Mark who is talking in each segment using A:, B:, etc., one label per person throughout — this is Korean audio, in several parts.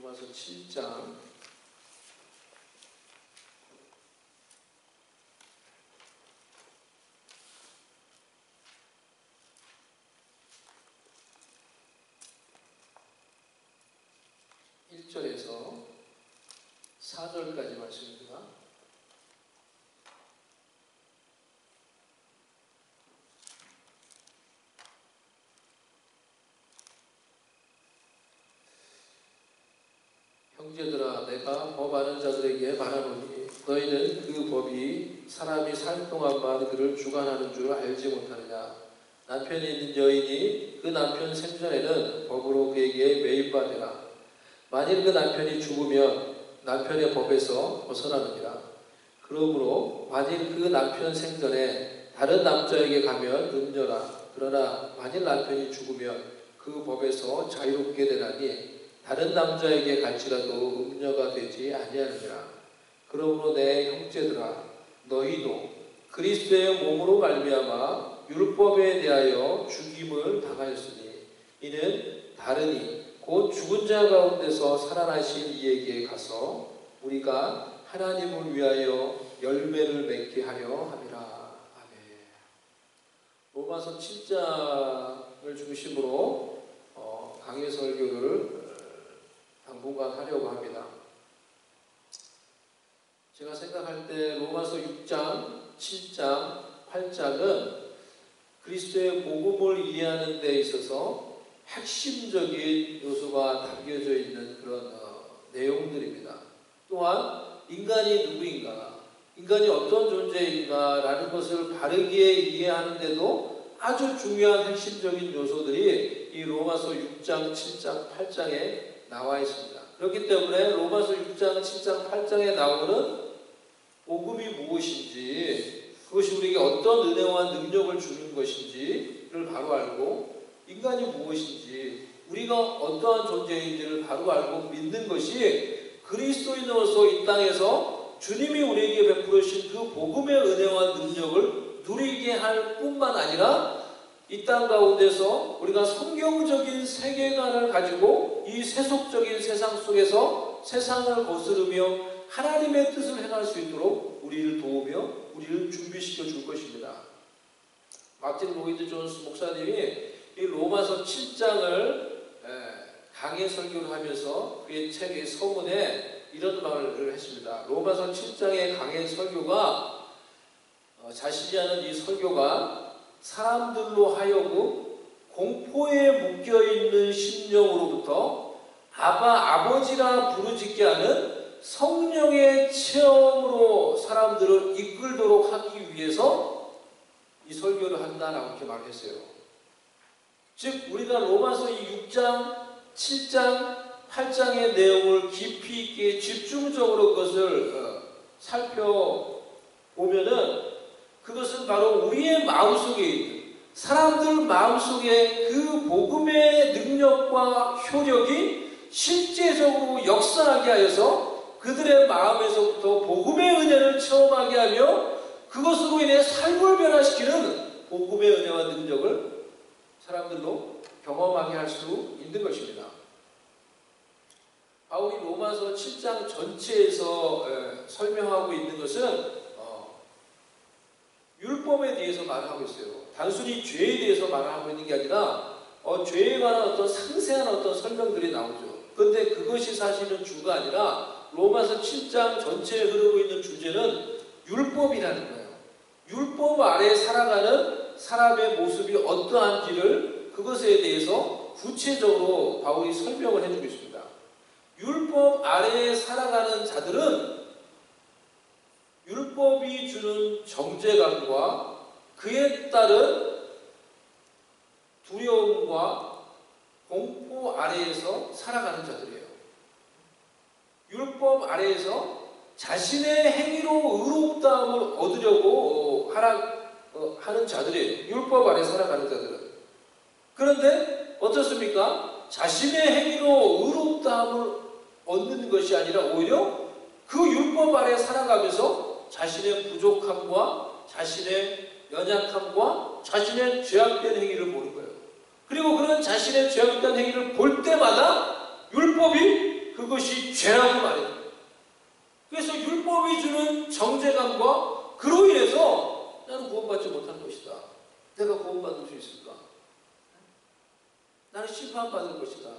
A: 로마서 7장 1절에서 4절까지 말씀입니다. 형제들아, 내가 법 아는 자들에게 말하노니 너희는 그 법이 사람이 살 동안만 그를 주관하는 줄 알지 못하느냐. 남편이 있는 여인이 그 남편 생전에는 법으로 그에게 매입받으라. 만일 그 남편이 죽으면 남편의 법에서 벗어나느니라. 그러므로 만일 그 남편 생전에 다른 남자에게 가면 음녀라. 그러나 만일 남편이 죽으면 그 법에서 자유롭게 되나니 다른 남자에게 갈지라도 음녀가 되지 아니하느니라. 그러므로 내 형제들아, 너희도 그리스도의 몸으로 말미암아 율법에 대하여 죽임을 당하였으니 이는 다르니 곧 죽은 자 가운데서 살아나신 이에게 가서 우리가 하나님을 위하여 열매를 맺게 하려 함이라. 아멘. 로마서 7장을 중심으로 강해 설교를 당분간 하려고 합니다. 제가 생각할 때 로마서 6장, 7장, 8장은 그리스도의 복음을 이해하는 데 있어서 핵심적인 요소가 담겨져 있는 그런 내용들입니다. 또한 인간이 누구인가, 인간이 어떤 존재인가 라는 것을 바르게 이해하는 데도 아주 중요한 핵심적인 요소들이 이 로마서 6장, 7장, 8장에 나와 있습니다. 그렇기 때문에 로마서 6장, 7장, 8장에 나오는 복음이 무엇인지, 그것이 우리에게 어떤 은혜와 능력을 주는 것인지를 바로 알고, 인간이 무엇인지, 우리가 어떠한 존재인지를 바로 알고 믿는 것이 그리스도인으로서 이 땅에서 주님이 우리에게 베풀으신 그 복음의 은혜와 능력을 누리게 할 뿐만 아니라 이 땅 가운데서 우리가 성경적인 세계관을 가지고 이 세속적인 세상 속에서 세상을 거스르며 하나님의 뜻을 행할 수 있도록 우리를 도우며 우리를 준비시켜 줄 것입니다. 마틴 로이드 존스 목사님이 이 로마서 7장을 강해 설교를 하면서 그의 책의 서문에 이런 말을 했습니다. 로마서 7장의 강해 설교가 자신이 하는 이 설교가 사람들로 하여금 공포에 묶여있는 심령으로부터 아버지라 부르짖게 하는 성령의 체험으로 사람들을 이끌도록 하기 위해서 이 설교를 한다라고 이렇게 말했어요. 즉 우리가 로마서 이 6장, 7장, 8장의 내용을 깊이 있게 집중적으로 그것을 살펴보면은 그것은 바로 우리의 마음속에 있는, 사람들 마음속에 그 복음의 능력과 효력이 실제적으로 역사하게 하여서 그들의 마음에서부터 복음의 은혜를 체험하게 하며 그것으로 인해 삶을 변화시키는 복음의 은혜와 능력을 사람들로 경험하게 할 수 있는 것입니다. 바울이 로마서 7장 전체에서 설명하고 있는 것은 율법에 대해서 말을 하고 있어요. 단순히 죄에 대해서 말을 하고 있는 게 아니라 죄에 관한 어떤 상세한 어떤 설명들이 나오죠. 그런데 그것이 사실은 주가 아니라 로마서 7장 전체에 흐르고 있는 주제는 율법이라는 거예요. 율법 아래 살아가는 사람의 모습이 어떠한지를 그것에 대해서 구체적으로 바울이 설명을 해주고 있습니다. 율법 아래에 살아가는 자들은 율법이 주는 정죄감과 그에 따른 두려움과 공포 아래에서 살아가는 자들이에요. 율법 아래에서 자신의 행위로 의롭다함을 얻으려고 하는 자들이에요. 율법 아래 살아가는 자들은. 그런데 어떻습니까? 자신의 행위로 의롭다함을 얻는 것이 아니라 오히려 그 율법 아래 살아가면서 자신의 부족함과 자신의 연약함과 자신의 죄악된 행위를 보는 거예요. 그리고 그런 자신의 죄악된 행위를 볼 때마다 율법이 그 그것이 죄라고 말해요. 그래서 율법이 주는 정죄감과 그로 인해서 나는 구원받지 못할 것이다. 내가 구원받을 수 있을까? 나는 심판받을 것이다.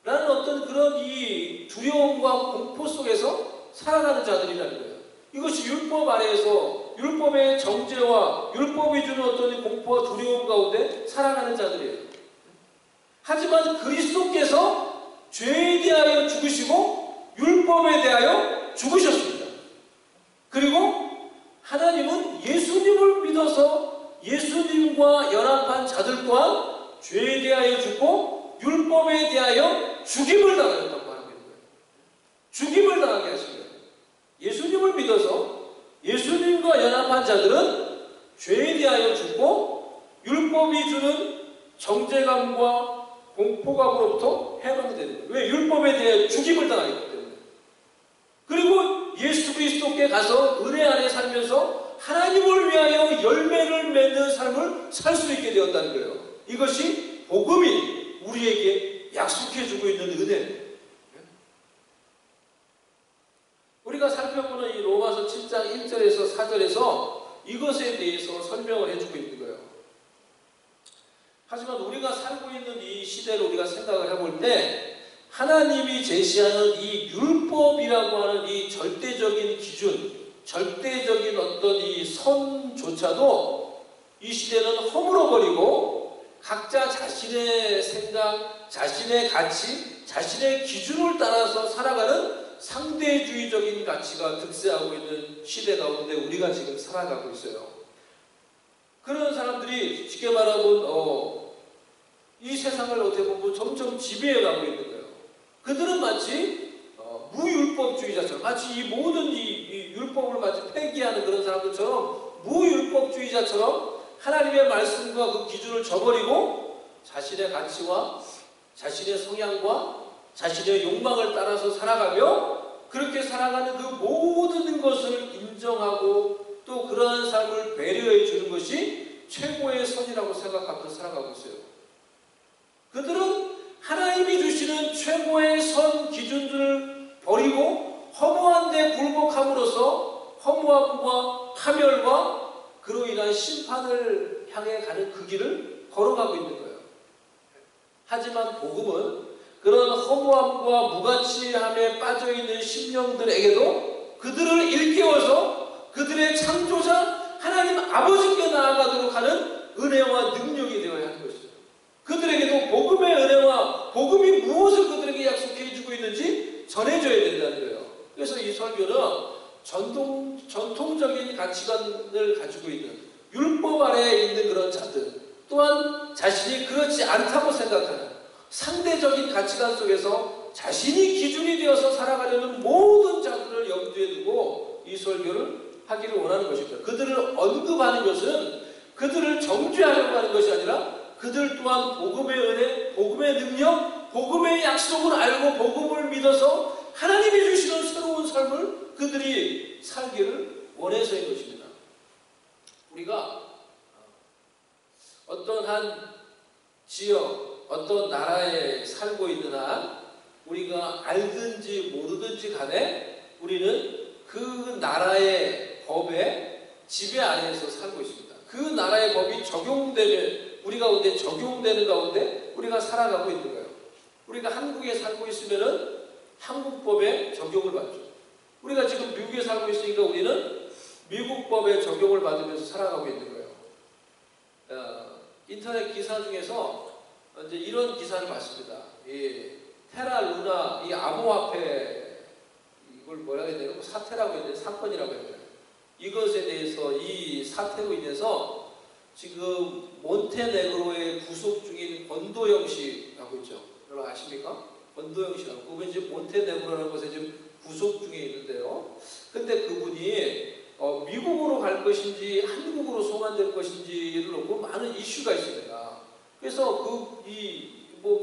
A: 라는 어떤 그런 이 두려움과 공포 속에서 살아가는 자들이라는 거예요. 이것이 율법 아래에서 율법의 정죄와 율법이 주는 어떤 공포와 두려움 가운데 살아가는 자들이에요. 하지만 그리스도께서 죄에 대하여 죽으시고 율법에 대하여 죽으셨습니다. 그리고 하나님은 예수님을 믿어서 예수님과 연합한 자들 또한 죄에 대하여 죽고 율법에 대하여 죽임을 당하였다고 하는 거예요. 죽임을 당하게 하신 거예요. 예수님을 믿어서 예수님과 연합한 자들은 죄에 대하여 죽고 율법이 주는 정죄감과 공포감으로부터 해방되는 거예요. 왜? 율법에 대해 죽임을 당하기 때문에. 그리고 예수 그리스도께 가서 은혜 안에 살면서 하나님을 위하여 열매를 맺는 삶을 살 수 있게 되었다는 거예요. 이것이 복음이 우리에게 약속해주고 있는 은혜예요. 우리가 살펴보는 이 로마서 7장 1절에서 4절에서 이것에 대해서 설명을 해주고 있는 거예요. 하지만 우리가 살고 있는 이 시대를 우리가 생각을 해볼 때 하나님이 제시하는 이 율법이라고 하는 이 절대적인 기준, 절대적인 어떤 이 선조차도 이 시대는 허물어버리고 각자 자신의 생각, 자신의 가치, 자신의 기준을 따라서 살아가는 상대주의적인 가치가 득세하고 있는 시대 가운데 우리가 지금 살아가고 있어요. 그런 사람들이 쉽게 말하면 이 세상을 어떻게 보면 점점 지배해가고 있는 거예요. 그들은 마치 무율법주의자처럼, 마치 이 모든 이 율법을 마치 폐기하는 그런 사람들처럼 무율법주의자처럼 하나님의 말씀과 그 기준을 저버리고 자신의 가치와 자신의 성향과 자신의 욕망을 따라서 살아가며 그렇게 살아가는 그 모든 것을 인정하고 또 그러한 삶을 배려해 주는 것이 최고의 선이라고 생각하면서 살아가고 있어요. 그들은 하나님이 주시는 최고의 선 기준들을 버리고 허무한 데 굴복함으로써 허무함과 파멸과 그로 인한 심판을 향해 가는 그 길을 걸어가고 있는 거예요. 하지만 복음은 그런 허무함과 무가치함에 빠져있는 심령들에게도 그들을 일깨워서 그들의 창조자 하나님 아버지께 나아가도록 하는 은혜와 능력이 되어야 하는 것이죠. 그들에게도 복음의 은혜와 복음이 무엇을 그들에게 약속해 주고 있는지 전해줘야 된다는 거예요. 그래서 이 설교는 전통적인 가치관을 가지고 있는 율법 아래에 있는 그런 자들 또한 자신이 그렇지 않다고 생각하는 상대적인 가치관 속에서 자신이 기준이 되어서 살아가려는 모든 자들을 염두에 두고 이 설교를 하기를 원하는 것입니다. 그들을 언급하는 것은 그들을 정죄하려고 하는 것이 아니라 그들 또한 복음의 은혜, 복음의 능력, 복음의 약속을 알고 복음을 믿어서 하나님이 주시는 새로운 삶을 그들이 살기를 원해서인 것입니다. 우리가 어떤 한 지역, 어떤 나라에 살고 있는 한 우리가 알든지 모르든지 간에 우리는 그 나라의 법의 지배 아래에서 살고 있습니다. 그 나라의 법이 적용되면 우리 가운데 적용되는 가운데 우리가 살아가고 있는 거예요. 우리가 한국에 살고 있으면은 한국법에 적용을 받죠. 우리가 지금 미국에 살고 있으니까 우리는 미국법에 적용을 받으면서 살아가고 있는 거예요. 인터넷 기사 중에서 이제 이런 기사를 봤습니다. 이 테라 루나 이 암호화폐 이걸 뭐라 해야 되나? 사태라고 해야 되나? 사건이라고 해야 되나? 이것에 대해서 이 사태로 인해서 지금 몬테네그로에 구속 중인 권도영 씨라고 있죠. 여러분 아십니까? 권도영 씨라고. 그분이 지금 몬테네그로라는 곳에 지금 구속 중에 있는데요. 근데 그분이 미국으로 갈 것인지 한국으로 송환될 것인지를 놓고 많은 이슈가 있습니다. 그래서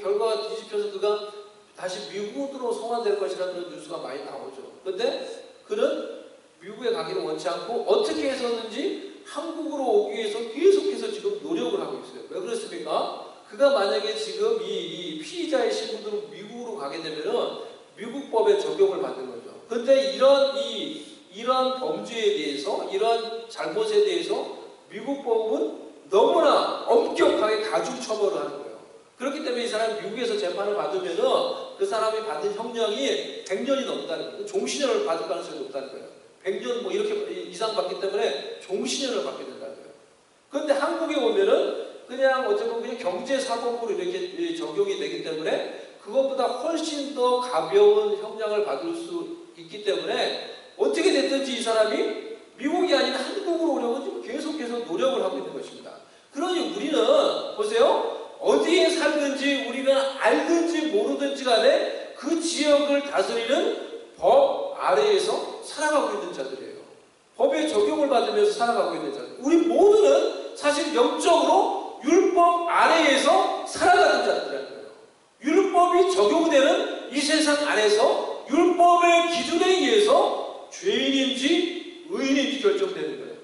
A: 결과가 뒤집혀서 그가 다시 미국으로 송환될 것이라는 뉴스가 많이 나오죠. 그런데 그는 미국에 가기를 원치 않고 어떻게 해서든지 한국으로 오기 위해서 계속해서 지금 노력을 하고 있어요. 왜 그렇습니까? 그가 만약에 지금 이 피의자의 신분으로 미국으로 가게 되면은 미국 적용을 받는 거죠. 그런데 이런 범죄에 대해서, 이런 잘못에 대해서 미국 법은 너무나 엄격하게 가중 처벌을 하는 거예요. 그렇기 때문에 이 사람이 미국에서 재판을 받으면은 그 사람이 받은 형량이 100년이 넘는다는 거예요. 종신형을 받을 가능성이 높다는 거예요. 100년 뭐 이렇게 이상 받기 때문에 종신형을 받게 된다는 거예요. 그런데 한국에 오면은 그냥 어쨌든 그냥 경제사법으로 이렇게 적용이 되기 때문에 그것보다 훨씬 더 가벼운 형량을 받을 수 있기 때문에 어떻게 됐든지 이 사람이 미국이 아닌 한국으로 오려고 지금 계속해서 노력을 하고 있는 것입니다. 그러니 우리는 보세요. 어디에 살든지 우리가 알든지 모르든지 간에 그 지역을 다스리는 법 아래에서 살아가고 있는 자들이에요. 법의 적용을 받으면서 살아가고 있는 자들. 우리 모두는 사실 영적으로 율법 아래에서 살아가는 자들이라는 거예요. 율법이 적용되는 이 세상 안에서 율법의 기준에 의해서 죄인인지 의인인지 결정되는 거예요.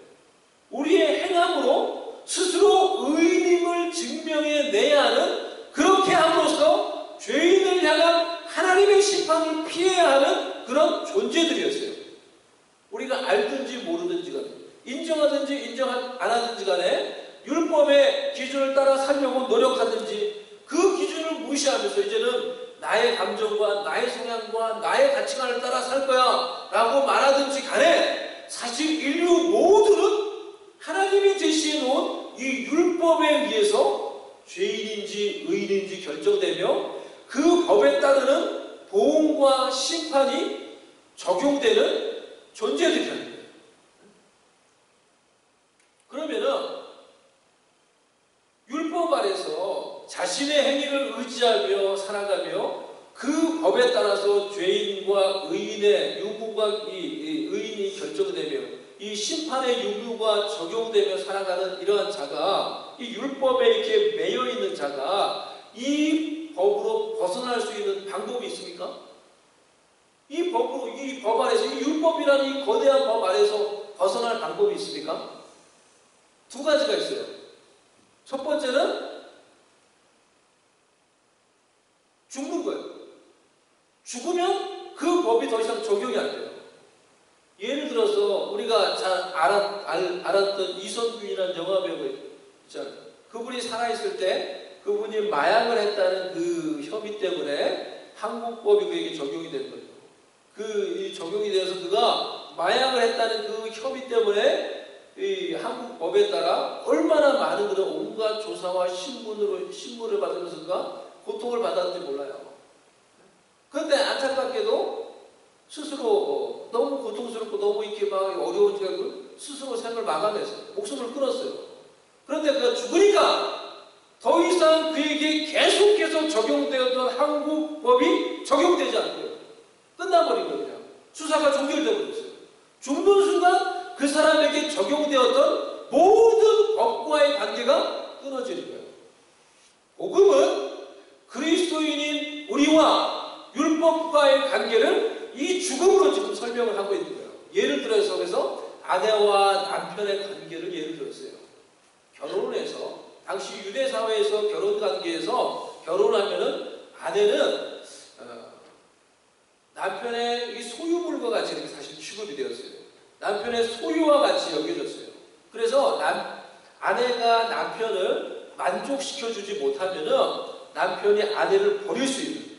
A: 우리의 행함으로 스스로 의인임을 증명해내야 하는, 그렇게 함으로써 죄인을 향한 하나님의 심판을 피해야 하는 그런 존재들이었어요. 우리가 알든지 모르든지 간에, 인정하든지 인정 안 하든지 간에 율법의 기준을 따라 살려고 노력하든지 그 기준을 무시하면서 이제는 나의 감정과 나의 성향과 나의 가치관을 따라 살 거야 라고 말하든지 간에 사실 인류 모두는 하나님이 제시해 놓은 이 율법에 의해서 죄인인지 의인인지 결정되며 그 법에 따르는 보응과 심판이 적용되는 존재들이라는 거예요. 그러면은 율법 아래서 자신의 행위를 의지하며 살아가며 그 법에 따라서 죄인과 의인의 유무가 의인이 결정되며 이 심판의 유무가 적용되며 살아가는 이러한 자가, 이 율법에 이렇게 매여 있는 자가 이 법으로 벗어날 수 있는 방법이 있습니까? 이 법 아래서, 이 율법이라는 이 거대한 법 아래서 벗어날 방법이 있습니까? 두 가지가 있어요. 첫 번째는 죽는 거예요. 죽으면 그 법이 더 이상 적용이 안 돼요. 예를 들어서 우리가 잘 알았던 이선균이라는 영화배우가 있잖아요. 그분이 살아있을 때 그분이 마약을 했다는 그 혐의 때문에 한국법이 그에게 적용이 된 거예요. 이 적용이 되어서 그가 마약을 했다는 그 혐의 때문에 이 한국 법에 따라 얼마나 많은 그런 온갖 조사와 신문을 받으면서 그가 고통을 받았는지 몰라요. 그런데 안타깝게도 스스로 너무 고통스럽고 너무 이렇게 막 어려우니까 스스로 생을 마감했어요. 목숨을 끊었어요. 그런데 그가 죽으니까 더 이상 그에게 계속해서 적용되었던 한국 법이 적용되지 않고요. 끝나버린 거예요. 그냥 수사가 종결되어 버렸어요. 죽는 순간 그 사람에게 적용되었던 모든 법과의 관계가 끊어지는 거예요. 복음은 그리스도인인 우리와 율법과의 관계를 이 죽음으로 지금 설명을 하고 있는 거예요. 예를 들어서 그래서 아내와 남편의 관계를 예를 들었어요. 결혼을 해서 당시 유대 사회에서 결혼 관계에서 결혼하면은 아내는 남편의 이 소유물과 같이 이렇게 사실 취급이 되었어요. 남편의 소유와 같이 여겨졌어요. 그래서 아내가 남편을 만족시켜주지 못하면은 남편이 아내를 버릴 수 있는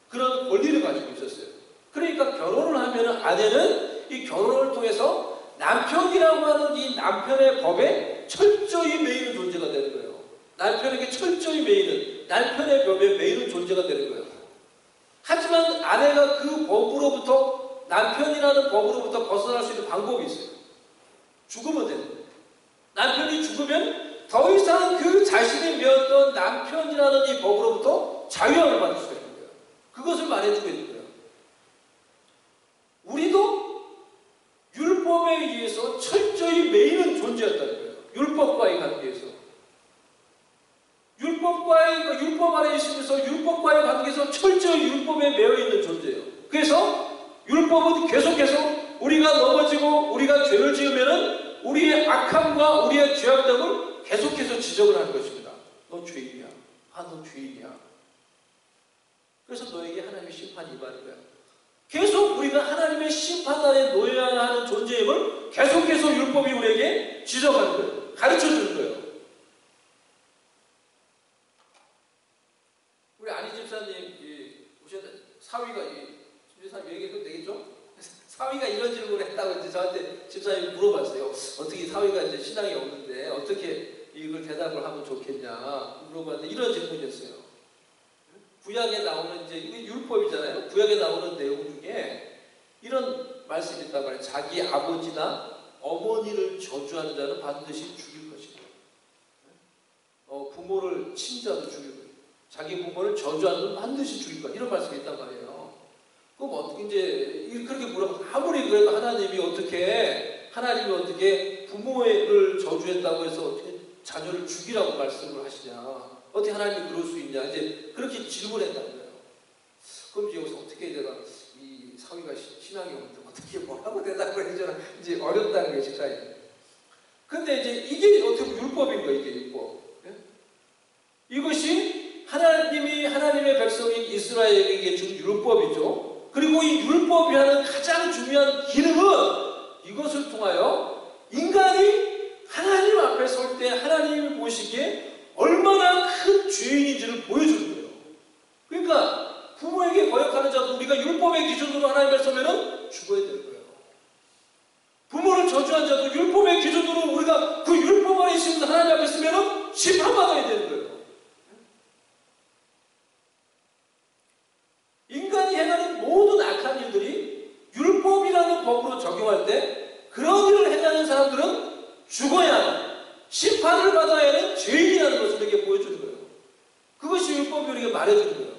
A: 그런 권리를 가지고 있었어요. 그러니까 결혼을 하면은 아내는 이 결혼을 통해서 남편이라고 하는 이 남편의 법에 철저히 매이는 존재가 되는 거예요. 남편에게 철저히 매이는, 남편의 법에 매이는 존재가 되는 거예요. 하지만 아내가 그 법으로부터, 남편이라는 법으로부터 벗어날 수 있는 방법이 있어요. 죽으면 되는 거예요. 남편이 죽으면 더 이상 그 자신이 메었던 남편이라는 이 법으로부터 자유함을 받을 수가 있는 거예요. 그것을 말해주고 있는 거예요. 우리도 율법에 의해서 철저히 매이는 존재였다는 거예요. 율법과의 관계에서. 율법 아래 있으면서 율법과의 관계에서 철저히 율법에 매여있는 존재예요. 그래서 율법은 계속해서 우리가 넘어지고 우리가 죄를 지으면은 우리의 악함과 우리의 죄악됨을 계속해서 지적을 하는 것입니다. 너 죄인이야. 너 죄인이야. 그래서 너에게 하나님의 심판이 임하는 거야. 계속 우리가 하나님의 심판 아래 놓여야 하는 존재임을 계속해서 율법이 우리에게 지적하는 거예요. 가르쳐주는 거예요. 우리 안희 집사님 오셨는데 사위가 집사님 얘기해도 되겠죠? 사위가 이런 질문을 했다고 이제 저한테 집사님이 물어봤어요. 어떻게 사위가 이제 신앙이 없는데 어떻게 이걸 대답을 하면 좋겠냐 물어봤는데 이런 질문이었어요. 구약에 나오는 이제 이게 율법이잖아요. 구약에 나오는 내용 중에 이런 말씀이 있단 말이에요. 자기 아버지나 어머니를 저주하는 자는 반드시 죽일 것이다. 부모를 친 자도 죽일 것이다. 자기 부모를 저주하는 자는 반드시 죽일 것이다. 이런 말씀이 있단 말이에요. 그럼 어떻게 이제 그렇게 물어보면 아무리 그래도 하나님이 어떻게 부모를 저주했다고 해서 어떻게 자녀를 죽이라고 말씀을 하시냐? 어떻게 하나님이 그럴 수 있냐? 이제 그렇게 질문했다는 거예요. 그럼 이제 여기서 어떻게 내가 이 사위가 신앙이 없는데 어떻게 뭐라고 대답을 해줘라 이제 어렵다는 거예요, 집사님. 근데 이제 이게 어떻게 보면 율법인 거예요, 이게 율법. 예? 이것이 하나님의 백성인 이스라엘에게 준 율법이죠. 그리고 이 율법이 하는 가장 중요한 기능은 이것을 통하여 인간이 하나님 앞에 설 때 하나님이 보시기에 얼마나 큰 죄인인지를 보여주는 거예요. 그러니까 부모에게 거역하는 자도 우리가 율법의 기준으로 하나님 앞에 서면은 죽어야 되는 거예요. 부모를 저주한 자도 율법의 기준으로 우리가 그 율법 안에 있으면서 하나님 앞에 서면은 심판받아야 되는 거예요. 인간이 행하는 모든 악한 일들이 율법이라는 법으로 적용할 때 그런 일을 행하는 사람들은 죽어야 하는 심판을 받아야 하는 죄인이라는 것을 우리에게 보여주는 거예요. 그것이 율법이 우리에게 말해주는 거예요.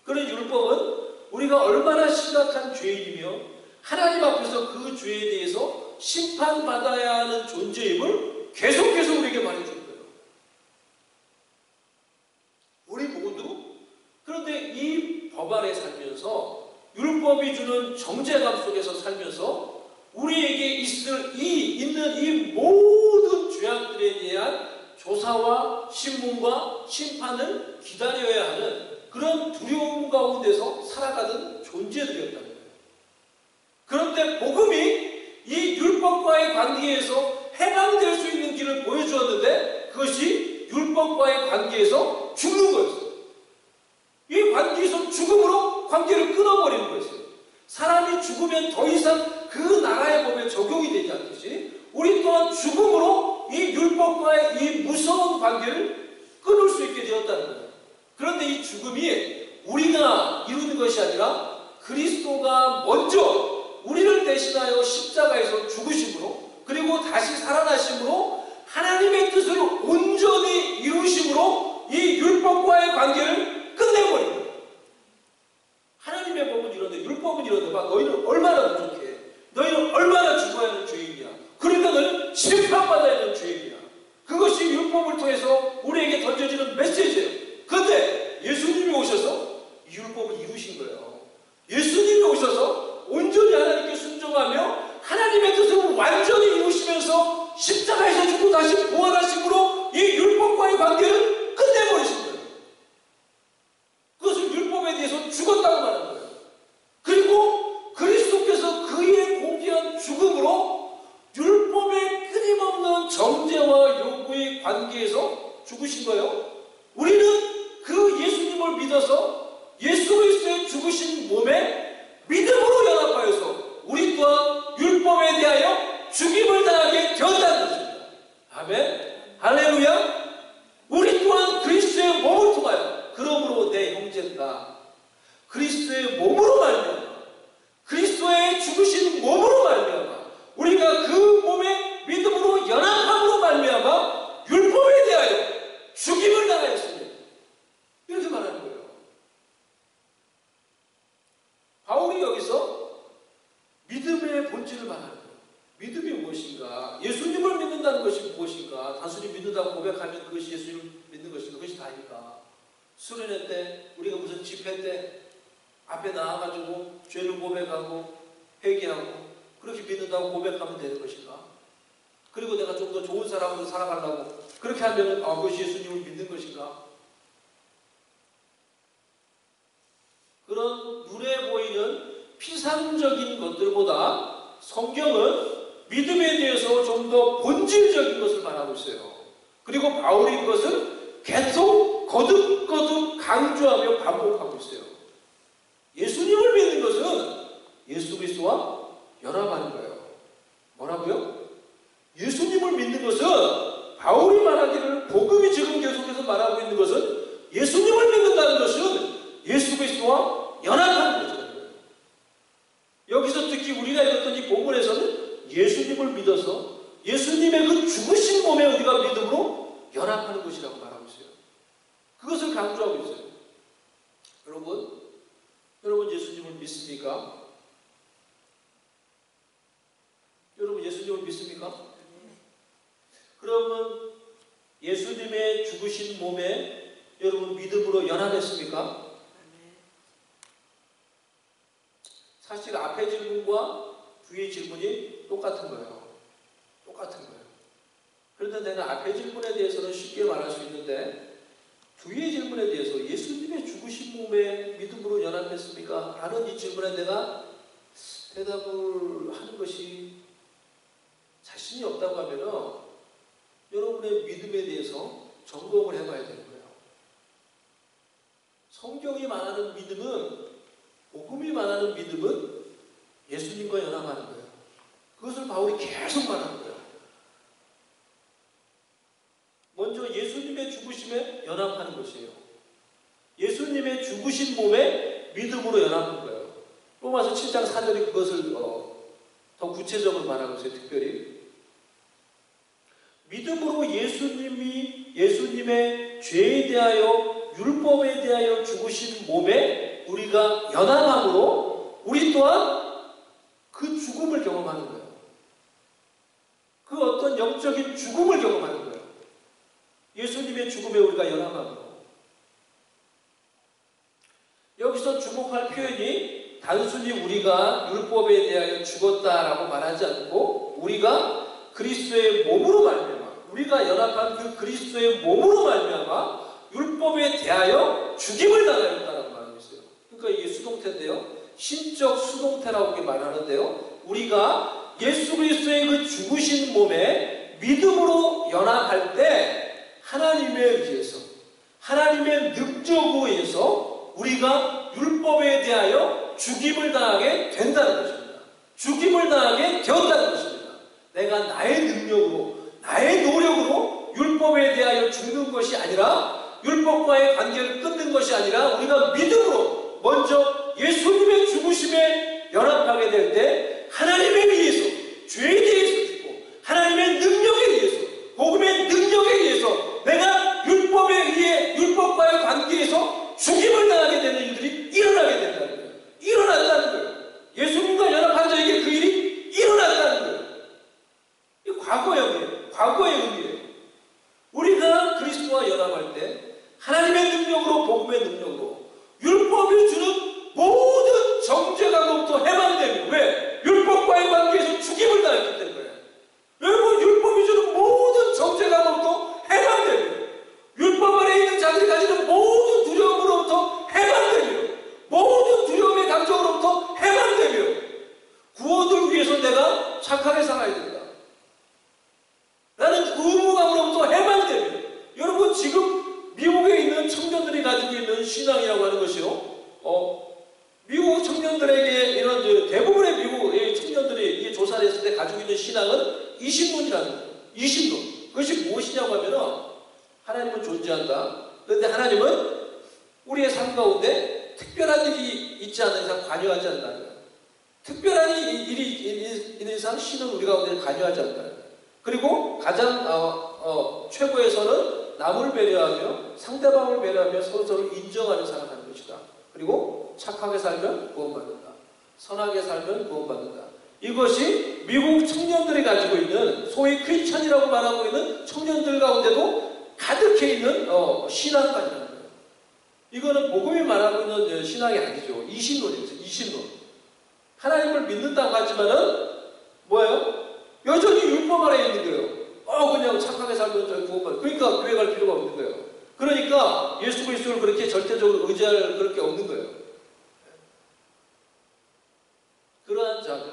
A: 그런 율법은 우리가 얼마나 심각한 죄인이며 하나님 앞에서 그 죄에 대해서 심판받아야 하는 존재임을 계속해서 우리에게 말해주는 거예요. 우리 모두 그런데 이 법 아래 살면서 율법이 주는 정죄감 속에서 살면서 우리에게 있는 이 모든 죄악들에 대한 조사와 신문과 심판을 기다려야 하는 그런 두려움 가운데서 살아가는 존재들이었다는 거예요. 그런데 복음이 이 율법과의 관계에서 해방될 수 있는 길을 보여주었는데 그것이 율법과의 관계에서 죽는 거였어요. 이 관계에서 죽음으로 관계를 끊어버리는 거였어요. 사람이 죽으면 더 이상 그 나라의 법에 적용이 되지 않듯이 우리 또한 죽음으로 이 율법과의 이 무서운 관계를 끊을 수 있게 되었다는 거예요. 그런데 이 죽음이 우리가 이루는 것이 아니라 그리스도가 먼저 우리를 대신하여 십자가에서 죽으심으로 그리고 다시 살아나심으로 하나님의 뜻을 온전히 이루심으로 이 율법과의 관계를 끝내버린 거예요. 하나님의 법은 이런데 율법은 이런데 봐, 너희는 얼마나 부족해. 너희는 얼마나 죽어야 하는 죄인이야. 그러니까 너희는 심판받아야 하는 죄인이야. 그것이 율법을 통해서 우리에게 던져지는 메시지예요. 그런데 예수님이 오셔서 이 율법을 이루신 거예요. 예수님이 오셔서 온전히 하나님께 순종하며 하나님의 뜻을 완전히 이루시면서 십자가에서 죽고 다시 부활하심으로 이 율법과의 관계를 끝내버리신 거예요. 그것은 율법에 대해서 죽었다고 말하는 거예요. 그리고 그리스도께서 그의 공개한 죽음으로 율법의 끊임없는 정죄와 요구의 관계에서 죽으신 거예요. 우리는 그 예수님을 믿어서 예수 그리스도의 죽으신 몸에 믿음으로 연합하여서 우리 또한 율법에 대하여 죽임을 당하게 되었다는 것입니다. 아멘. 할렐루야. 우리 또한 그리스도의 몸을 통하여 그러므로 내 형제들아 그리스도의 몸으로 말미암아 그리스도의 죽으신 몸으로 말미암아 우리가 그 몸의 믿음으로 연합함으로 말미암아 율법에 대하여 죽임을 당하였습니다. 이렇게 말하는 거예요. 바울이 여기서 믿음의 본질을 말하는 거예요. 믿음이 무엇인가? 예수님을 믿는다는 것이 무엇인가? 단순히 믿는다고 고백하면 그것이 예수님을 믿는 것인가? 그것이 다니까. 수련회 때 우리가 무슨 집회 때 앞에 나와가지고 죄를 고백하고 회개하고 그렇게 믿는다고 고백하면 되는 것인가? 그리고 내가 좀 더 좋은 사람으로 살아가려고 그렇게 하면 그것이 예수님을 믿는 것인가? 그런 눈에 보이는 피상적인 것들보다 성경은 믿음에 대해서 좀 더 본질적인 것을 말하고 있어요. 그리고 바울이 이것을 계속 거듭거듭 강조하며 반복하고 있어요. 예수님을 믿는 것은 예수 그리스도와 연합하는 거예요. 뭐라고요? 예수님을 믿는 것은 바울이 말하기를, 복음이 지금 계속해서 말하고 있는 것은 예수님을 믿는다는 것은 예수 그리스도와 연합하는 거죠. 여기서 특히 우리가 읽었던 이 본문에서는 예수님을 믿어서 예수님의 그 죽으신 몸에 우리가 믿음으로 연합하는 것이라고 말하고 있어요. 그것을 강조하고 있어요. 여러분 예수님을 믿습니까? 여러분 예수님을 믿습니까? 그러면 예수님의 죽으신 몸에 여러분 믿음으로 연합했습니까? 사실 앞의 질문과 뒤의 질문이 똑같은 거예요. 그런데 내가 앞의 질문에 대해서는 쉽게 말할 수 있는데 뒤의 질문에 대해서 예수님의 죽으신 몸에 믿음으로 연합했습니까? 라는 이 질문에 내가 대답을 하는 것이 자신이 없다고 하면 여러분의 믿음에 대해서 점검을 해봐야 되는 거예요. 성경이 말하는 믿음은, 복음이 말하는 믿음은 예수님과 연합하는 거예요. 그것을 바울이 계속 말하는 거예요. 먼저 예수님의 죽으심에 연합하는 것이에요. 예수님의 죽으신 몸에 믿음으로 연합한 거예요. 로마서 7장 4절이 그것을 더 구체적으로 말하고 있어요. 특별히 믿음으로 예수님의 죄에 대하여, 율법에 대하여 죽으신 몸에 우리가 연합함으로 우리 또한 그 죽음을 경험하는 거예요. 그 어떤 영적인 죽음을 경험하는 거예요. 예수님의 죽음에 우리가 연합함으로. 여기서 주목할 표현이 단순히 우리가 율법에 대하여 죽었다라고 말하지 않고 우리가 그리스도의 몸으로 말미암아, 우리가 연합한 그 그리스도의 몸으로 말미암아 율법에 대하여 죽임을 당하였다라고 말하고 있어요. 그러니까 이게 수동태인데요. 신적 수동태라고 이렇게 말하는데요. 우리가 예수 그리스도의 그 죽으신 몸에 믿음으로 연합할 때 하나님에 의해서, 하나님의 능력에 의해서 우리가 율법에 대하여 죽임을 당하게 된다는 것입니다. 죽임을 당하게 되었다는 것입니다. 내가 나의 능력으로, 나의 노력으로 율법에 대하여 죽는 것이 아니라, 율법과의 관계를 끊는 것이 아니라 우리가 믿음으로 먼저 예수님의 죽으심에 연합하게 될 때 하나님에 의해서, 죄에 대해서 죽고 하나님의 능력에 의해서, 복음의 능력에 의해서 내가 율법에 의해, 율법과의 관계에서 죽임을 당하게 되는 일들이 일어나게 된다는 거예요. 일어났다는 거예요. 예수님과 연합한 자에게 그 일이 일어났다는 거예요. 이 과거의 의미예요. 우리가 그리스도와 연합할 때 하나님의 능력으로, 복음의 능력으로 율법이 주는 모든 정죄감으로부터 해방되며, 왜? 율법과의 관계에서 죽임을 당했기 때문에. 여러분, 율법이 주는 모든 정죄감으로부터 해방되며, 율법 아래 있는 자들이 가지는 모든 두려움으로부터 해방되며, 모든 두려움의 감정으로부터 해방되며, 구원을 위해서 내가 착하게 살아야 된다 라는 의무감으로부터 해방되며, 여러분 지금 미국에 있는 청년들이 가지고 있는 신앙이라고 하는 것이요, 미국 청년들에게, 이런 대부분의 미국 청년들이 이게 조사를 했을 때 가지고 있는 신앙은 이신론이라는 거예요. 이신론. 그것이 무엇이냐고 하면은, 하나님은 존재한다. 그런데 하나님은 우리의 삶 가운데 특별한 일이 있지 않는 이상 관여하지 않는다는 거예요. 특별한 일이 있는 이상 신은 우리 가운데 관여하지 않는다는 거예요. 그리고 가장 최고에서는 남을 배려하며 상대방을 배려하며 서로서로 인정하며 살아가는 것이다. 그리고 착하게 살면 구원받는다. 선하게 살면 구원받는다. 이것이 미국 청년들이 가지고 있는 소위 크리스천이라고 말하고 있는 청년들 가운데도 가득해 있는 신앙관이라는 거예요. 이거는 복음이 말하고 있는 신앙이 아니죠. 이신론이에요. 이신론. 하나님을 믿는다고 하지만은 뭐예요? 여전히 율법 아래 있는 거예요. 그냥 착하게 살면 저희 구원받는. 그러니까 교회 갈 필요가 없는 거예요. 그러니까 예수 그리스도를 그렇게 절대적으로 의지할 그럴 게 없는 거예요. 자들,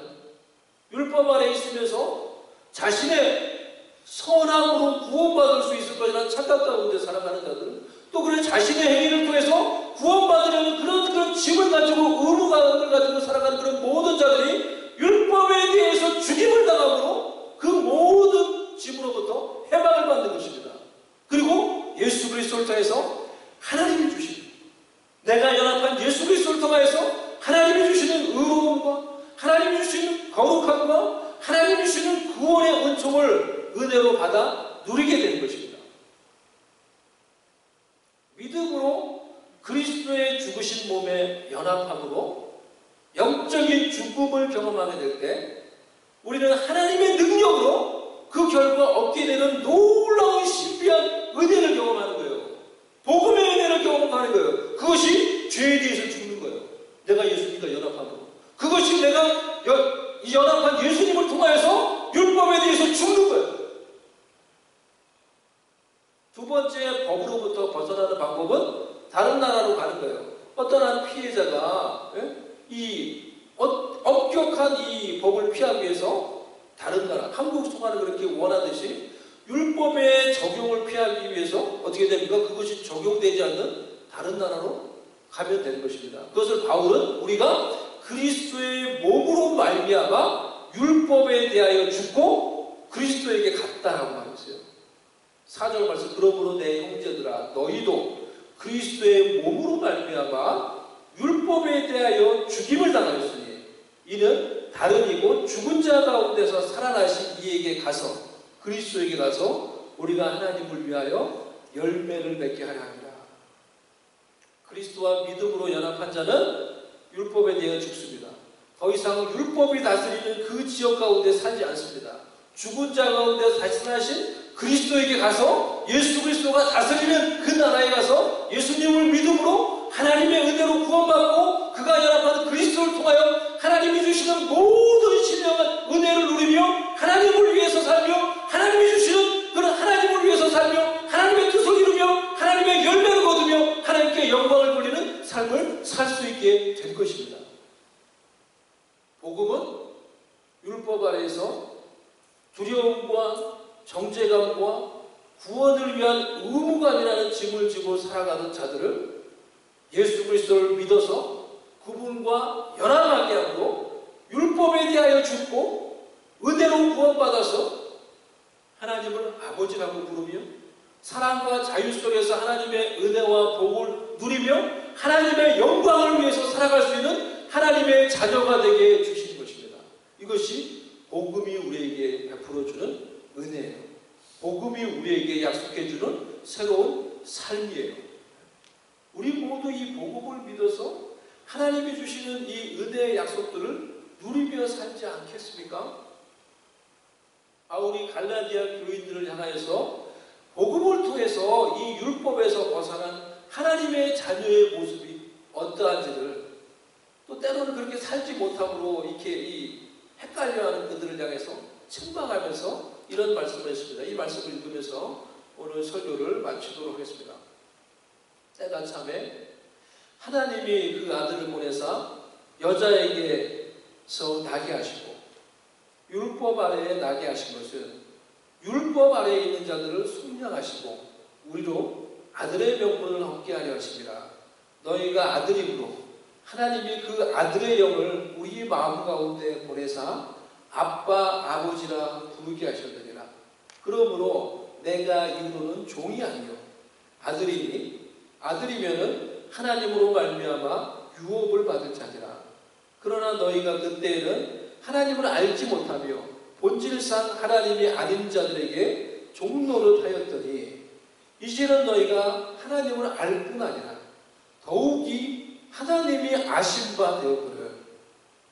A: 율법 아래 있으면서 자신의 선함으로 구원받을 수 있을 것이라는 착각 가운데 살아가는 자들, 또 그런 자신의 행위를 통해서 구원받으려는 그런 짐을 가지고 의무감을 가지고 살아가는 그런 모든 자들이 율법에 대해서 죽임을 당함으로 그 모든 짐으로부터 해방을 받는 것입니다. 그리고 예수 그리스도를 통해서 하나님이 주시는, 내가 연합한 예수 그리스도를 통해서 하나님이 주시는 의로움과 하나님이 주시는 거룩함과 하나님이 주시는 구원의 은총을 은혜로 받아 누리게 되는 것입니다. 믿음으로 그리스도의 죽으신 몸에 연합함으로 영적인 죽음을 경험하게 될 때 우리는 하나님의 능력으로 그 결과 얻게 되는 놀라운 신비한 은혜를 경험하는 거예요. 복음의 은혜를 경험하는 거예요. 그것이 죄에 대해서 죽는 거예요. 내가 예수님과 연합함으로. 그것이 내가 연합한 예수님을 통하여서 율법에 대해서 죽는 거예요. 두 번째, 법으로부터 벗어나는 방법은 다른 나라로 가는 거예요. 어떤 한 피해자가 이 엄격한 이 법을 피하기 위해서 다른 나라, 한국 송화를 그렇게 원하듯이 율법의 적용을 피하기 위해서 어떻게 됩니까? 그것이 적용되지 않는 다른 나라로 가면 되는 것입니다. 그것을 바울은 우리가 그리스도의 몸으로 말미암아 율법에 대하여 죽고 그리스도에게 갔다라고 말했어요. 4절 말씀, 그러므로 내 형제들아 너희도 그리스도의 몸으로 말미암아 율법에 대하여 죽임을 당하였으니 이는 다른 이고 죽은 자 가운데서 살아나신 이에게 가서 그리스도에게 가서 우리가 하나님을 위하여 열매를 맺게 하려 합니다. 그리스도와 믿음으로 연합한 자는 율법에 대하여 죽습니다. 더 이상 율법이 다스리는 그 지역 가운데 살지 않습니다. 죽은 자 가운데 살아나신 그리스도에게 가서 예수 그리스도가 다스리는 그 나라에 가서 예수님을 믿음으로 하나님의 은혜로 구원받고 그가 연합한 그리스도를 통하여 하나님이 주시는 모든 신령한 은혜를 누리며 하나님을 위해서 살며 하나님이 주시는 그런 하나님을 위해서 살며 하나님의 뜻을 이루며 하나님의 열매를 거두며 하나님께 영광을 돌리는 삶을 살 수 있게 될 것입니다. 복음은 율법 아래에서 두려움과 정죄감과 구원을 위한 의무감이라는 짐을 지고 살아가는 자들을 예수 그리스도를 믿어서 그분과 연합하게 함으로 율법에 대하여 죽고 은혜로 구원받아서 하나님을 아버지라고 부르며 사랑과 자유 속에서 하나님의 은혜와 복을 누리며 하나님의 영광을 위해서 살아갈 수 있는 하나님의 자녀가 되게 주신 것입니다. 이것이 복음이 우리에게 베풀어주는 은혜예요. 복음이 우리에게 약속해주는 새로운 삶이에요. 우리 모두 이 복음을 믿어서 하나님이 주시는 이 은혜의 약속들을 누리며 살지 않겠습니까? 바울이 갈라디아 교인들을 향하여서 복음을 통해서 이 율법에서 벗어난 하나님의 자녀의 모습이 어떠한지를, 또 때로는 그렇게 살지 못함으로 이렇게 헷갈려하는 그들을 향해서 책망하면서 이런 말씀을 했습니다. 이 말씀을 읽으면서 오늘 설교를 마치도록 하겠습니다. 때가 참에 하나님이 그 아들을 보내사 여자에게서 나게 하시고 율법 아래에 나게 하신 것은 율법 아래에 있는 자들을 속량하시고 우리로 아들의 명분을 얻게 하려 하십니다. 너희가 아들임으로 하나님이 그 아들의 영을 우리 마음 가운데 보내사 아빠 아버지라 부르게 하셨느니라. 그러므로 내가 이후로는 종이 아니요 아들이니 아들이면은 하나님으로 말미암아 유업을 받을 자니라. 그러나 너희가 그때에는 하나님을 알지 못하며 본질상 하나님이 아닌 자들에게 종노릇 하였더니 이제는 너희가 하나님을 알 뿐 아니라 더욱이 하나님이 아신 바 되었거늘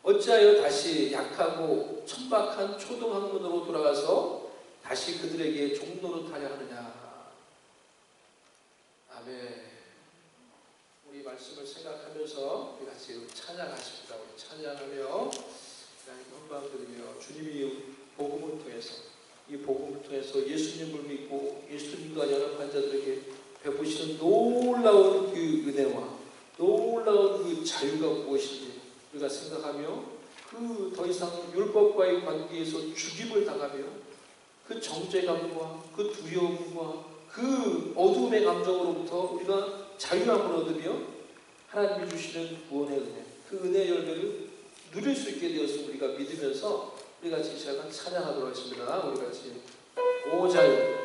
A: 어찌하여 다시 약하고 천박한 초등학문으로 돌아가서 다시 그들에게 종노릇하려 하느냐. 아멘. 우리 말씀을 생각하면서 우리 같이 찬양하십니다. 우리 찬양하며 영광드리며 주님이 복음을 통해서 이 복음을 통해서 예수님을 믿고 예수님과 연합한 자들에게 베푸시는 놀라운 그 은혜와 놀라운 그 자유가 무엇인지 우리가 생각하며 그 더 이상 율법과의 관계에서 죽임을 당하며 그 정죄감과 그 두려움과 그 어두움의 감정으로부터 우리가 자유함을 얻으며 하나님이 주시는 구원의 은혜, 그 은혜의 열매를 누릴 수 있게 되었음을 우리가 믿으면서 우리 같이 이 시간 찬양하도록 하겠습니다. 우리 같이 오 자유.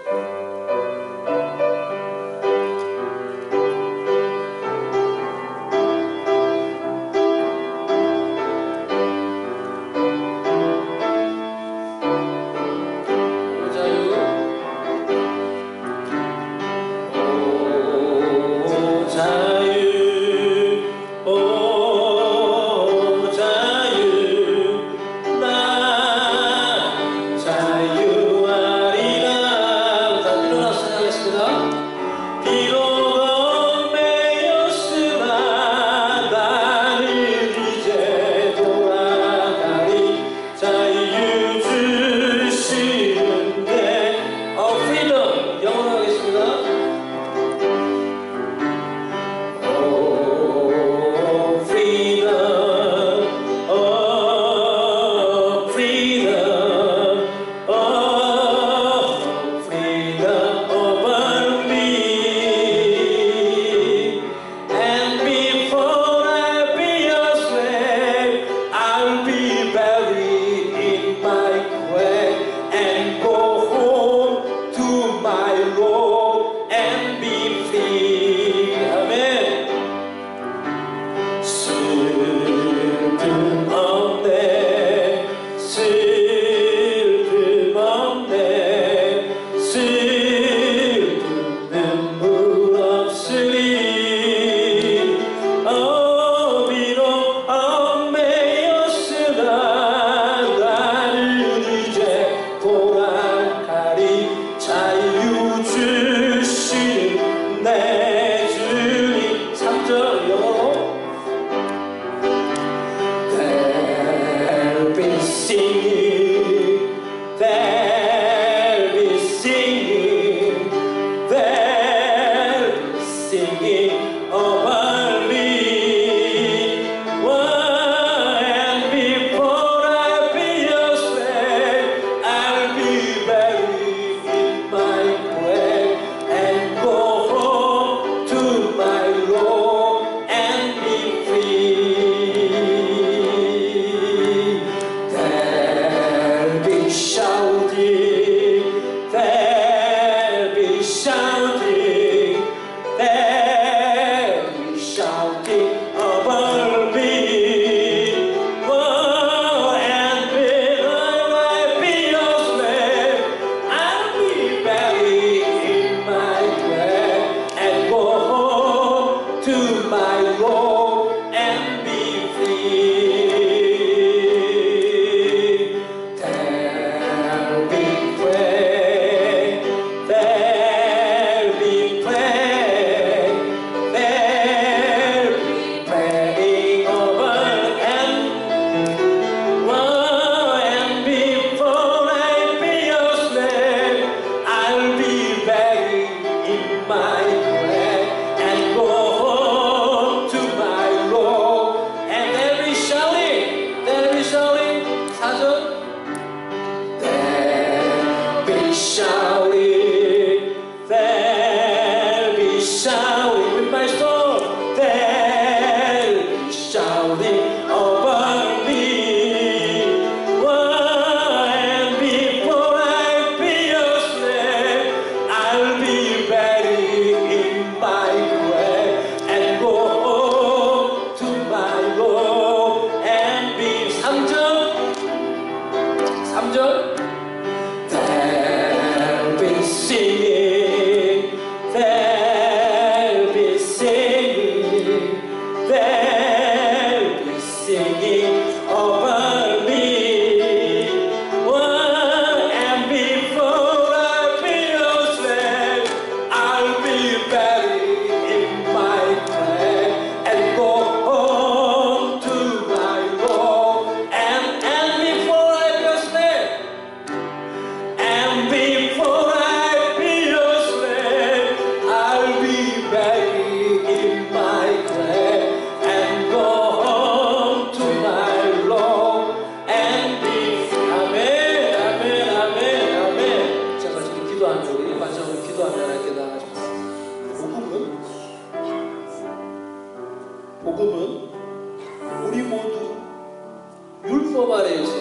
A: 율법 아래에서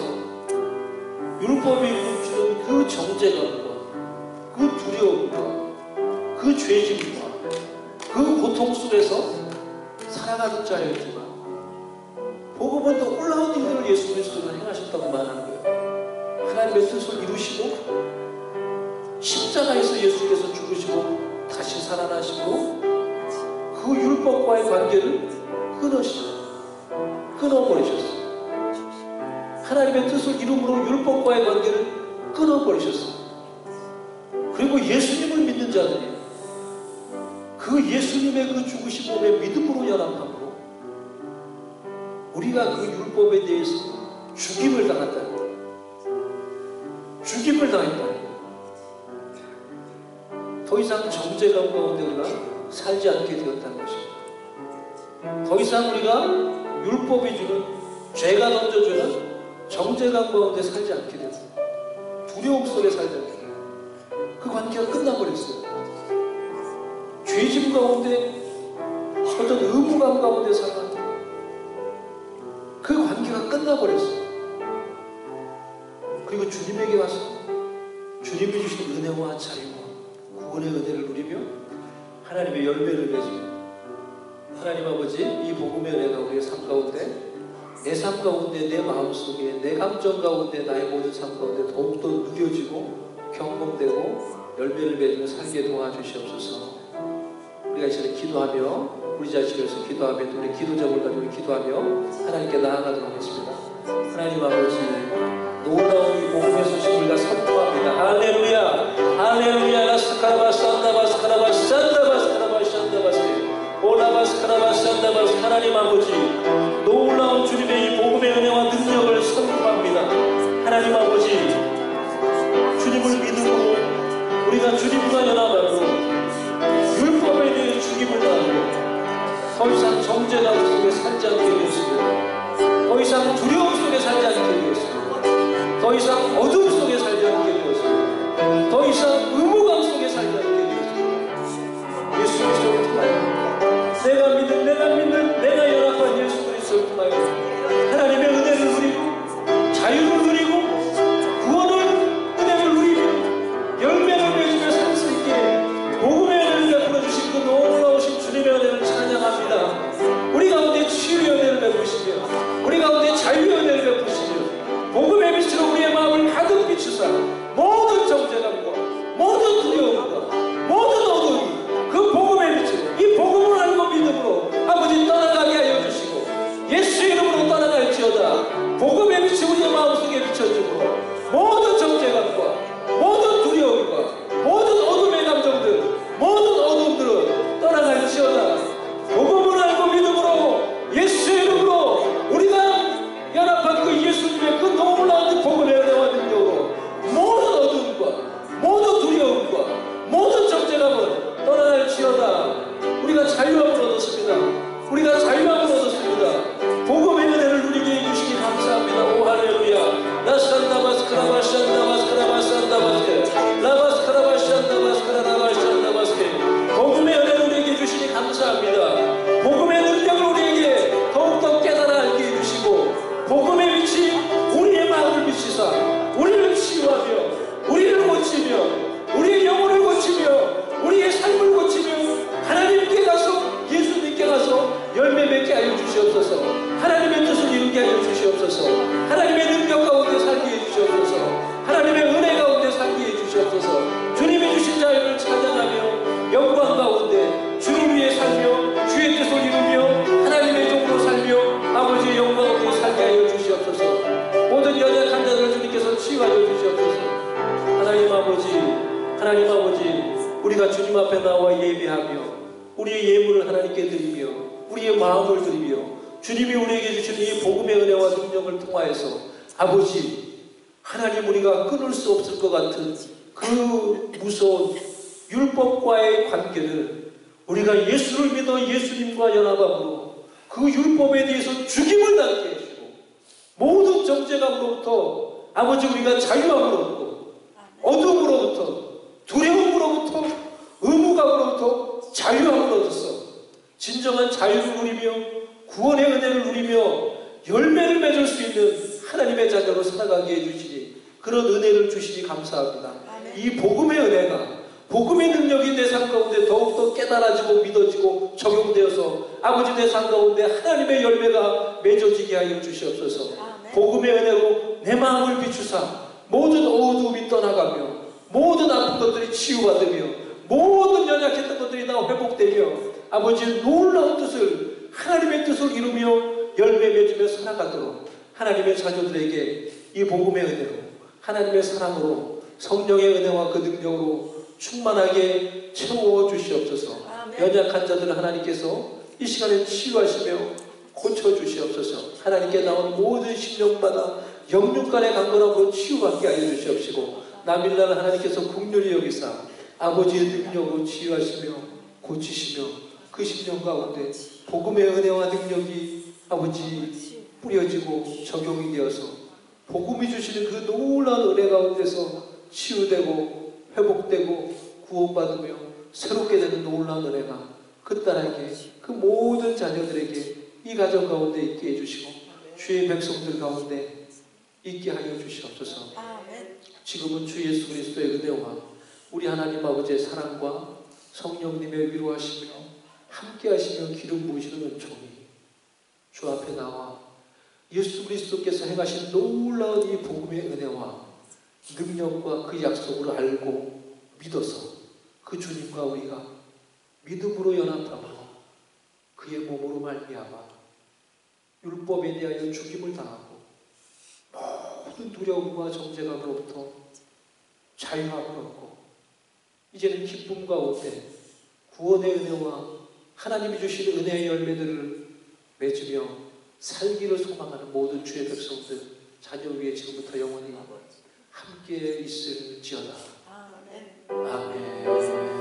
A: 율법이 주는 그 정죄감과 그 두려움과 그 죄짐과 그 고통 속에서 살아가는 자였지만 복음은 또 놀라운 일들을 예수 그리스도가 행하셨다고 말하는 거예요. 하나님의 뜻을 이루시고 십자가에서 예수께서 죽으시고 다시 살아나시고 그 율법과의 관계를 끊어버리셨어요. 하나님의 뜻을 이름으로 율법과의 관계를 끊어버리셨어요. 그리고 예수님을 믿는 자들이 그 예수님의 그 죽으신 몸의 믿음으로 연합함으로 우리가 그 율법에 대해서 죽임을 당한다는 거예요. 죽임을 당했다는 거예요. 더 이상 정죄감 가운데 우리가 살지 않게 되었다는 것입니다. 더 이상 우리가 율법이 주는 죄가 던져주는 정죄감 가운데 살지 않게 되었어요. 두려움 속에 살지 않게 돼요. 그 관계가 끝나버렸어요. 죄짐 가운데 어떤 의무감 가운데 살아가는 그 관계가 끝나버렸어요. 그리고 주님에게 와서 주님이 주신 은혜와 자유와 구원의 은혜를 누리며 하나님의 열매를 맺으며 하나님 아버지 이 복음의 은혜가 우리의 삶 가운데 내 삶 가운데 내 마음속에 내 감정 가운데 나의 모든 삶 가운데 더욱더 누려지고 경험되고 열매를 맺으며 살게 도와주시옵소서. 우리가 이 시간에 기도하며 우리 자신에서 기도하며 우리 기도 제목을 가지고 기도하며 하나님께 나아가도록 하겠습니다. 하나님 아버지 놀라운 이 복음의 소식을 우리가 선포합니다. 할렐루야 할렐루야 라스카라바산다바스카라바산다바스카라바산다바스 오라바스카라바산다바스 하나님 아버지 놀라운 주님의 이 복음의 은혜와 능력을 선포합니다. 하나님 아버지 주님을 믿음으로 우리가 주님과 연합하고 율법에 대해 죽임을 당하고 더 이상 정죄감 속에 살지 않게 되었습니다. 더 이상 두려움 속에 살지 않게 되었습니다. 더 이상 어둠 속에 살지 않게 되었습니다. 더 이상 의무감 속에 살지 않게 되었습니다. 예수 그리스도를 통하여 내가 연합한 예수 그리스도를 통하여 하나님의 은혜를 누리고 자유를 누리고 구원을 은혜를 누리며 열매를 맺으며 살 수 있게 복음의 은혜를 베풀어 주신 그 놀라우신 주님의 은혜를 찬양합니다. 우리 가운데 치유의 은혜를 베푸시며 우리 가운데 자유의 은혜를 베푸시며 복음의 빛으로 우리의 마음을 가득 비추사 모든 정죄감과 모든 두려움과 모든 어둠 그 복음의 빛으로 이 복음을 알고 믿음으로 아버지 떠나가게 하여 주시고 예수 이름으로 떠나갈지어다. 복음의 빛이 우리의 마음속에 비춰주고 모든 정죄감과 모든 두려움과 모든 어둠의 감정들 모든 어둠들은 떠나갈지어다. 복음을 알고 믿음으로 예수 이름으로 우리가 연합한 그 예수님의 그 놀라운 복음의 은혜와 능력으로 모든 어둠과 모든 두려움과 모든 정죄감은 떠나갈지어다. 우리가 자유함을 얻었습니다. 우리가 자유함을 얻었습니다. 복음의 은혜를 누리게 해주시기 감사합니다. 오 할렐루야 라산다바스크라바산다바스크라바산다바스크 라바스크라바산다바스크라바산다바스크 복음의 은혜를 누리게 해주시니 감사합니다. 복음의 능력을 우리에게 더욱더 깨달아 알게 해주시고 복음의 빛이 우리의 마음을 비치사 우리를 치유하며 우리를 고치며 우리의 영혼을 고치며 우리의 삶을 고치며 하나님께 가서 예수님께 가서 열매 맺게 하여 주시옵소서. 하나님의 뜻을 이루게 하여 주시옵소서. 하나님의 능력 가운데 살게 해 주시옵소서. 하나님의 은혜 가운데 살게 해 주시옵소서. 주님이 주신 자유를 찬양하며 영광 가운데 주님 위에 살며 주의 뜻을 이루며 하나님의 종으로 살며 아버지의 영광 가운데 살게 하여 주시옵소서. 모든 연약한 자들을 주님께서 치유하여 주시옵소서. 하나님 아버지 우리가 주님 앞에 나와 예배하며 우리의 예물을 하나님께 드리며 우리의 마음을 드리며 주님이 우리에게 주신 이 복음의 은혜와 능력을 통하여서 아버지 하나님 우리가 끊을 수 없을 것 같은 그 무서운 율법과의 관계를 우리가 예수를 믿어 예수님과 연합함으로 그 율법에 대해서 죽임을 당케 해주시고 모든 정죄감으로부터 아버지 우리가 자유함을 얻고 어둠으로부터 두려움으로부터 의무감으로부터 자유함을 얻어서 진정한 자유를 누리며 구원의 은혜를 누리며 열매를 맺을 수 있는 하나님 자녀로 살아가게 해주시니 그런 은혜를 주시니 감사합니다.
B: 아멘.
A: 이 복음의 은혜가, 복음의 능력이 내 삶 가운데 더욱더 깨달아지고 믿어지고 적용되어서 아버지 내 삶 가운데 하나님의 열매가 맺어지게 하여 주시옵소서.
B: 아멘.
A: 복음의 은혜로 내 마음을 비추사 모든 어두움이 떠나가며 모든 아픈 것들이 치유받으며 모든 연약했던 것들이 다 회복되며 아버지의 놀라운 뜻을, 하나님의 뜻을 이루며 열매 맺으며 살아가도록 하나님의 자녀들에게 이 복음의 은혜로, 하나님의 사랑으로, 성령의 은혜와 그 능력으로 충만하게 채워 주시옵소서.
B: 아멘.
A: 연약한 자들을 하나님께서 이 시간에 치유하시며 고쳐 주시옵소서. 하나님께 나온 모든 심령마다 영육간의 강건함으로 치유받게 하여 주시옵시고 남일날 하나님께서 긍휼히 여기사 아버지의 능력으로 치유하시며 고치시며 그 심령 가운데 복음의 은혜와 능력이 아버지 뿌려지고 적용이 되어서 복음이 주시는 그 놀라운 은혜 가운데서 치유되고 회복되고 구원받으며 새롭게 되는 놀라운 은혜가 그 딸에게, 그 모든 자녀들에게 이 가정 가운데 있게 해주시고 주의 백성들 가운데 있게 하여 주시옵소서.
B: 아멘.
A: 지금은 주 예수 그리스도의 은혜와 우리 하나님 아버지의 사랑과 성령님의 위로하시며 함께하시며 기름 부으시는 은총이 주 앞에 나와 예수 그리스도께서 행하신 놀라운 이 복음의 은혜와 능력과 그 약속을 알고 믿어서 그 주님과 우리가 믿음으로 연합하고 그의 몸으로 말미암아 율법에 대하여 죽임을 당하고 모든 두려움과 정죄감으로부터 자유함을 얻고 이제는 기쁨 가운데 구원의 은혜와 하나님이 주신 은혜의 열매들을 맺으며 살기를 소망하는 모든 주의 백성들 자녀 위에 지금부터 영원히 함께 있을지어다.
B: 아멘.
A: 아멘.